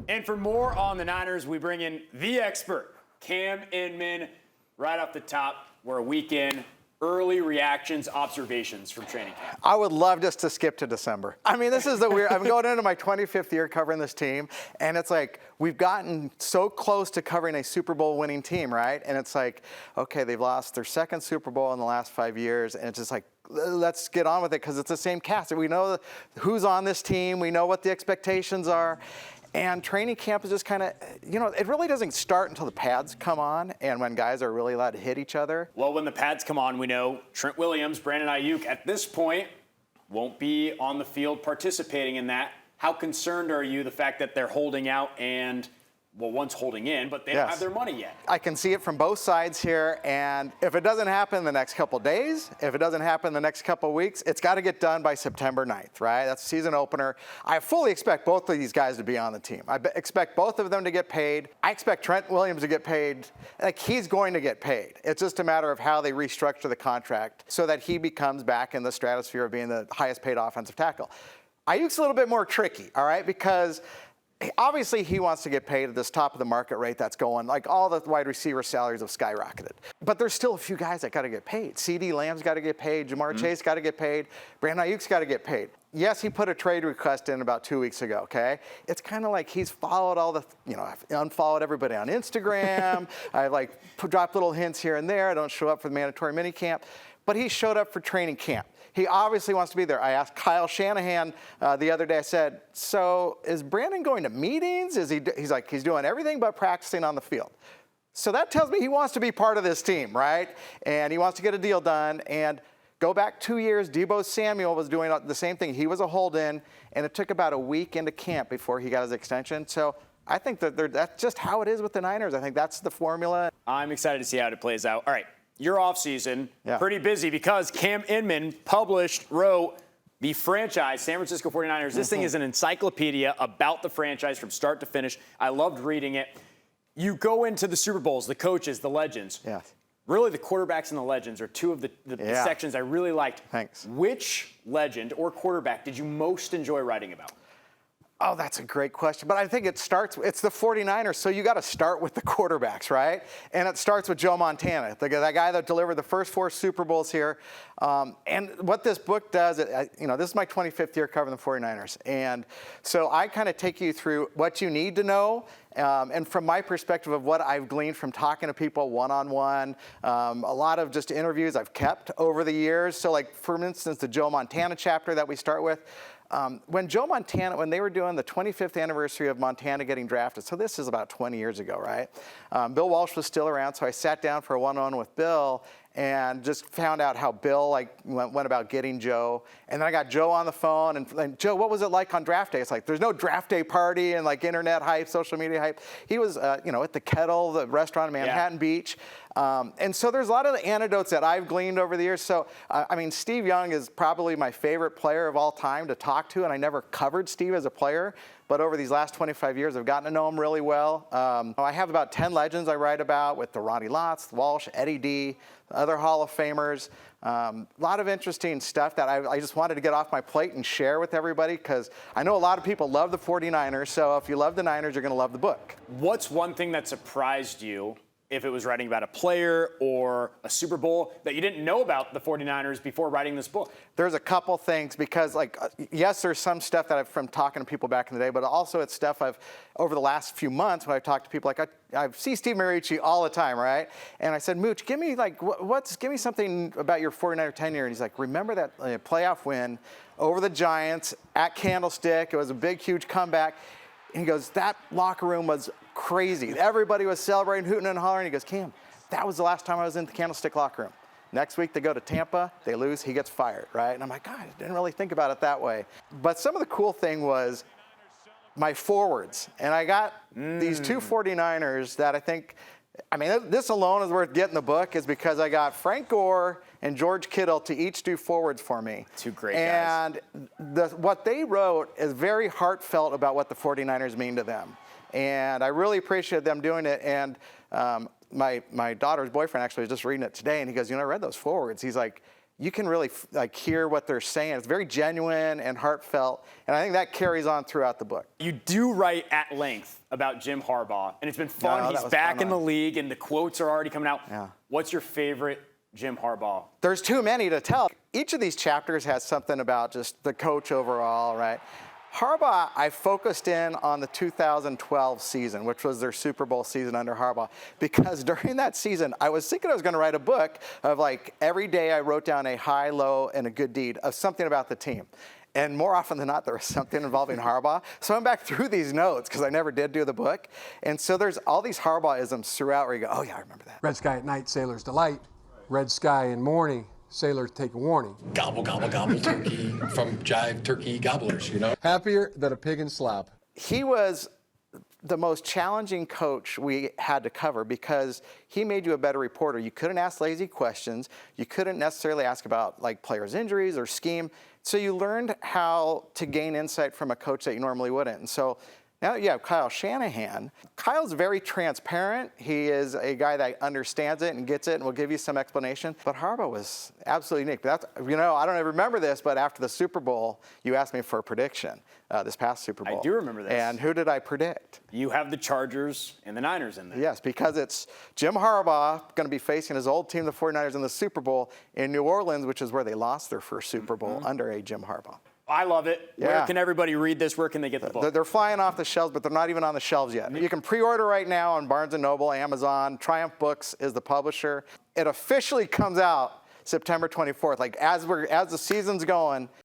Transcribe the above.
And for more on the Niners, we bring in the expert, Cam Inman, right off the top. We're a week in. Early reactions, observations from training camp. I would love just to skip to December. I mean, this is the weird. I'm going into my 25th year covering this team, and it's like we've gotten so close to covering a Super Bowl winning team, right? And it's like, okay, they've lost their second Super Bowl in the last 5 years, and it's just like, let's get on with it because it's the same cast. We know who's on this team. We know what the expectations are. And training camp is just kind of, it really doesn't start until the pads come on and when guys are really allowed to hit each other. Well, when the pads come on, we know Trent Williams, Brandon Ayuk, at this point, won't be on the field participating in that. How concerned are you the fact that they're holding out and, well, one's holding in, but they don't have their money yet? I can see it from both sides here, and if it doesn't happen the next couple days, if it doesn't happen the next couple weeks, it's got to get done by September 9th, right? That's the season opener. I fully expect both of these guys to be on the team. I expect both of them to get paid. I expect Trent Williams to get paid. Like, he's going to get paid. It's just a matter of how they restructure the contract so that he becomes back in the stratosphere of being the highest paid offensive tackle. Ayuk's a little bit more tricky, all right, because obviously, he wants to get paid at this top of the market rate that's going, like all the wide receiver salaries have skyrocketed. But there's still a few guys that got to get paid. CeeDee Lamb's got to get paid. Jamar Chase got to get paid. Brandon Ayuk's got to get paid. Yes, he put a trade request in about 2 weeks ago, okay? It's kind of like he's followed all the, I've unfollowed everybody on Instagram. I dropped little hints here and there. I don't show up for the mandatory minicamp. But he showed up for training camp. He obviously wants to be there. I asked Kyle Shanahan the other day, I said, so is Brandon going to meetings? He's like, he's doing everything but practicing on the field. So that tells me he wants to be part of this team, right? And he wants to get a deal done. And go back 2 years, Deebo Samuel was doing the same thing. He was a hold-in, and it took about a week into camp before he got his extension. So I think that's just how it is with the Niners. I think that's the formula. I'm excited to see how it plays out. All right. Your offseason, pretty busy because Cam Inman wrote the franchise, San Francisco 49ers. This thing is an encyclopedia about the franchise from start to finish. I loved reading it. You go into the Super Bowls, the coaches, the legends. Yes. Really, the quarterbacks and the legends are two of the sections I really liked. Thanks. Which legend or quarterback did you most enjoy writing about? Oh, that's a great question. But I think it's the 49ers, so you got to start with the quarterbacks, right? And it starts with Joe Montana, that guy that delivered the first 4 Super Bowls here. And what this book does, this is my 25th year covering the 49ers. And so I kind of take you through what you need to know. And from my perspective of what I've gleaned from talking to people one-on-one, a lot of just interviews I've kept over the years. So like, for instance, the Joe Montana chapter that we start with, when they were doing the 25th anniversary of Montana getting drafted, so this is about 20 years ago, right? Bill Walsh was still around, so I sat down for a one-on-one with Bill and just found out how Bill went about getting Joe. And then I got Joe on the phone, and Joe, what was it like on draft day? It's like, there's no draft day party and internet hype, social media hype. He was, at the Kettle, the restaurant in Manhattan Beach. And so there's a lot of the anecdotes that I've gleaned over the years. So, Steve Young is probably my favorite player of all time to talk to, and I never covered Steve as a player. But over these last 25 years, I've gotten to know him really well. I have about 10 legends I write about with the Ronnie Lotz, Walsh, Eddie D, other Hall of Famers. A lot of interesting stuff that I just wanted to get off my plate and share with everybody because I know a lot of people love the 49ers. So if you love the Niners, you're going to love the book. What's one thing that surprised you, if it was writing about a player or a Super Bowl, that you didn't know about the 49ers before writing this book? There's a couple things because, yes, there's some stuff that I've from talking to people back in the day, but also it's stuff I've, over the last few months when I've talked to people, I see Steve Mariucci all the time, right? And I said, Mooch, give me give me something about your 49er tenure. And he's like, remember that playoff win over the Giants at Candlestick? It was a big, huge comeback. And he goes, that locker room was crazy. Everybody was celebrating, hooting and hollering. He goes, Cam, that was the last time I was in the Candlestick locker room. Next week, they go to Tampa, they lose, he gets fired, right? And I'm like, God, I didn't really think about it that way. But some of the cool thing was my forwards. And I got these 2 49ers that I think, this alone is worth getting the book, is because I got Frank Gore and George Kittle to each do forwards for me. 2 great guys. And what they wrote is very heartfelt about what the 49ers mean to them. And I really appreciate them doing it. And my daughter's boyfriend actually was just reading it today, and he goes, I read those forwards. He's like, you can really like hear what they're saying. It's very genuine and heartfelt, and I think that carries on throughout the book. You do write at length about Jim Harbaugh, and it's been fun. He's back in the league, and the quotes are already coming out. Yeah. What's your favorite Jim Harbaugh? There's too many to tell. Each of these chapters has something about just the coach overall, right? Harbaugh, I focused in on the 2012 season, which was their Super Bowl season under Harbaugh, because during that season, I was thinking I was going to write a book of like every day I wrote down a high, low, and a good deed of something about the team. And more often than not, there was something involving Harbaugh. So I'm back through these notes because I never did do the book. And so there's all these Harbaugh-isms throughout where you go, oh yeah, I remember that. Red sky at night, sailor's delight. Red sky in morning, sailors take a warning. Gobble, gobble, gobble turkey from Jive Turkey Gobblers, you know? Happier than a pig in slop. He was the most challenging coach we had to cover because he made you a better reporter. You couldn't ask lazy questions. You couldn't necessarily ask about like players' injuries or scheme. So you learned how to gain insight from a coach that you normally wouldn't. And so now that you have Kyle Shanahan, Kyle's very transparent. He is a guy that understands it and gets it and will give you some explanation. But Harbaugh was absolutely unique. That's, you know, I don't even remember this, but after the Super Bowl, you asked me for a prediction this past Super Bowl. I do remember this. And who did I predict? You have the Chargers and the Niners in there. Yes, because it's Jim Harbaugh going to be facing his old team, the 49ers, in the Super Bowl in New Orleans, which is where they lost their first Super Bowl under a Jim Harbaugh. I love it. Yeah. Where can everybody read this? Where can they get the book? They're flying off the shelves, but they're not even on the shelves yet. You can pre-order right now on Barnes & Noble, Amazon. Triumph Books is the publisher. It officially comes out September 24th. Like as the season's going,